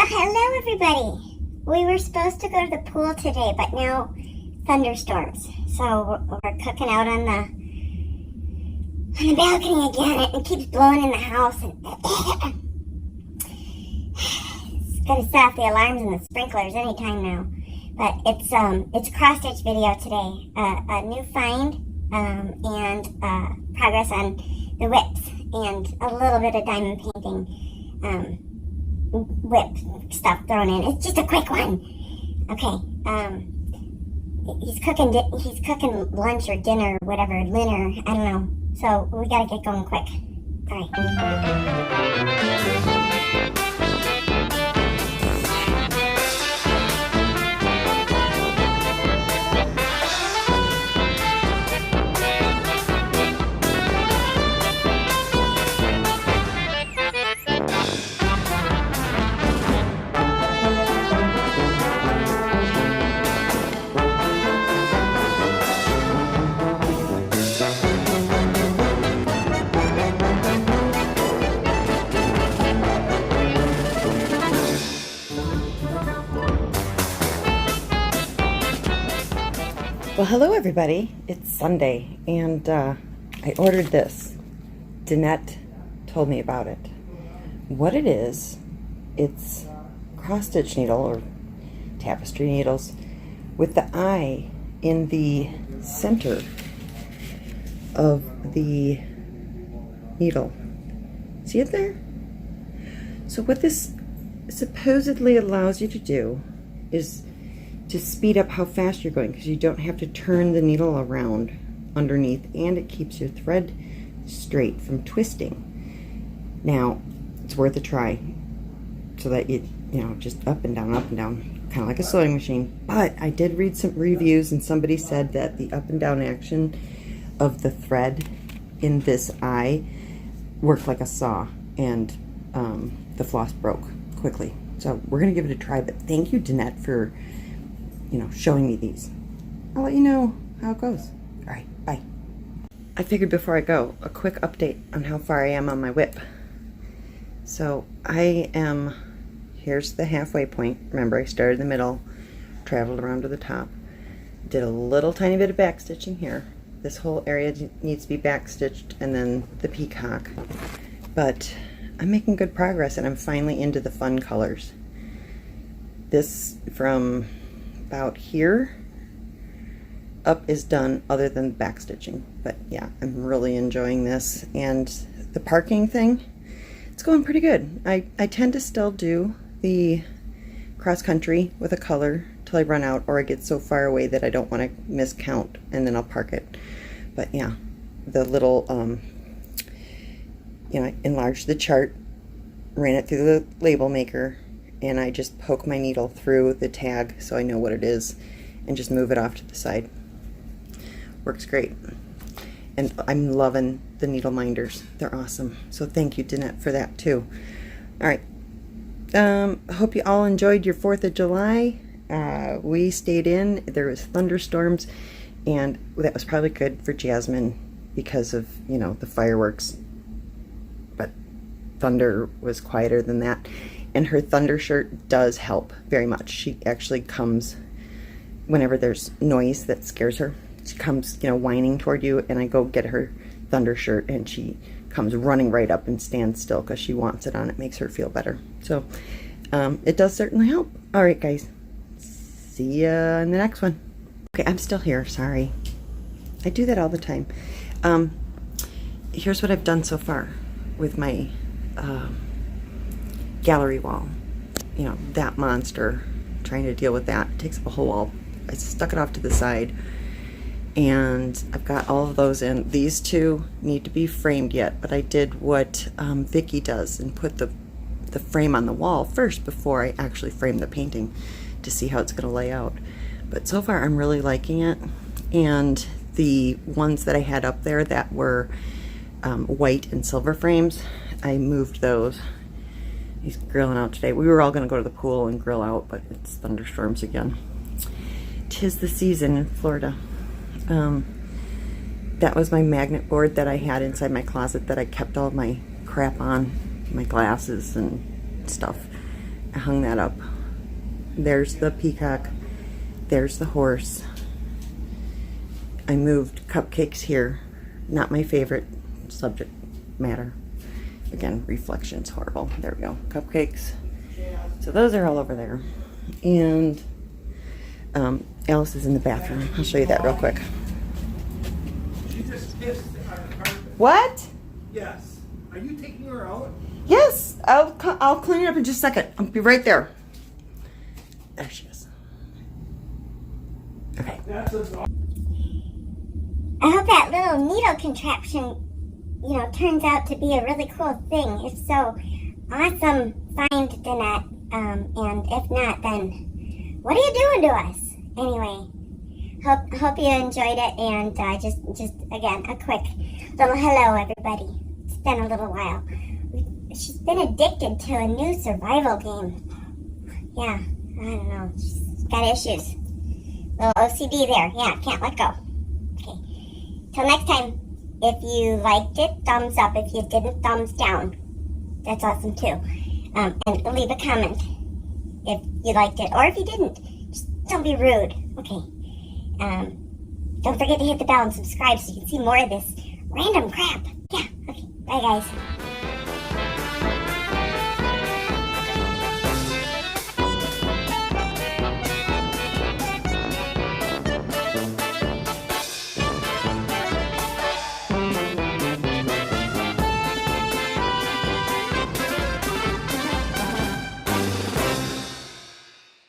Hello everybody. We were supposed to go to the pool today, but now thunderstorms. So we're cooking out on the balcony again. It keeps blowing in the house. And it's gonna set off the alarms and the sprinklers anytime now. But it's a cross stitch video today. A new find and progress on the WIPs and a little bit of diamond painting. WIP stuff thrown in. It's just a quick one. Okay. He's cooking lunch or dinner or whatever, dinner. I don't know. So we gotta get going quick. All right. Well, hello everybody. It's Sunday and I ordered this. Danette told me about it. What it is, it's cross-stitch needle or tapestry needles with the eye in the center of the needle. See it there? So what this supposedly allows you to do is to speed up how fast you're going, because you don't have to turn the needle around underneath, and it keeps your thread straight from twisting. Now, it's worth a try so that you know, just up and down, kind of like a sewing machine. But I did read some reviews, and somebody said that the up and down action of the thread in this eye worked like a saw, and the floss broke quickly. So we're gonna give it a try. But thank you, Danette, for showing me these. I'll let you know how it goes. All right, bye. I figured before I go, a quick update on how far I am on my WIP. So here's the halfway point. Remember, I started in the middle, traveled around to the top, did a little tiny bit of back stitching here. This whole area needs to be back stitched, and then the peacock. But I'm making good progress, and I'm finally into the fun colors. This from about here up is done, other than back stitching. But yeah, I'm really enjoying this. And the parking thing, it's going pretty good. I tend to still do the cross country with a color till I run out, or I get so far away that I don't want to miscount, and then I'll park it. But yeah, the little I enlarged the chart, ran it through the label maker, and I just poke my needle through the tag so I know what it is, and just move it off to the side. Works great. And I'm loving the needle minders. They're awesome. So thank you, Danette, for that too. All right. I hope you all enjoyed your 4th of July. We stayed in. There was thunderstorms, and that was probably good for Jazmine because of, the fireworks. But thunder was quieter than that. And her thunder shirt does help very much. She actually comes whenever there's noise that scares her. She comes, whining toward you, and I go get her thunder shirt, and she comes running right up and stands still because she wants it on. It makes her feel better. So it does certainly help. All right, guys. See ya in the next one. Okay, I'm still here. Sorry. I do that all the time. Here's what I've done so far with my gallery wall. That monster, trying to deal with that. It takes up a whole wall. I stuck it off to the side, and I've got all of those in. These two need to be framed yet, but I did what Vicky does and put the frame on the wall first before I actually frame the painting to see how it's going to lay out. But so far I'm really liking it. And the ones that I had up there that were white and silver frames, I moved those. He's grilling out today. We were all going to go to the pool and grill out, but it's thunderstorms again. 'Tis the season in Florida. That was my magnet board that I had inside my closet that I kept all my crap on, my glasses and stuff. I hung that up. There's the peacock. There's the horse. I moved cupcakes here. Not my favorite subject matter. Again, reflection's horrible. There we go. Cupcakes. So those are all over there. And Alice is in the bathroom. I'll show you that real quick. She just pissed on the carpet. What? Yes. Are you taking her out? Yes. I'll clean it up in just a second. I'll be right there. There she is. Okay. That's a... I hope that little needle contraption, turns out to be a really cool thing. If so, awesome find, Danette. And if not, then what are you doing to us? Anyway, hope you enjoyed it. And just again, a quick little hello, everybody. It's been a little while. She's been addicted to a new survival game. Yeah, I don't know. She's got issues. Little OCD there. Yeah, can't let go. Okay. Till next time, if you liked it, thumbs up. If you didn't, thumbs down. That's awesome too. And leave a comment if you liked it. Or if you didn't, just don't be rude. Okay. Don't forget to hit the bell and subscribe so you can see more of this random crap. Yeah, okay. Bye, guys.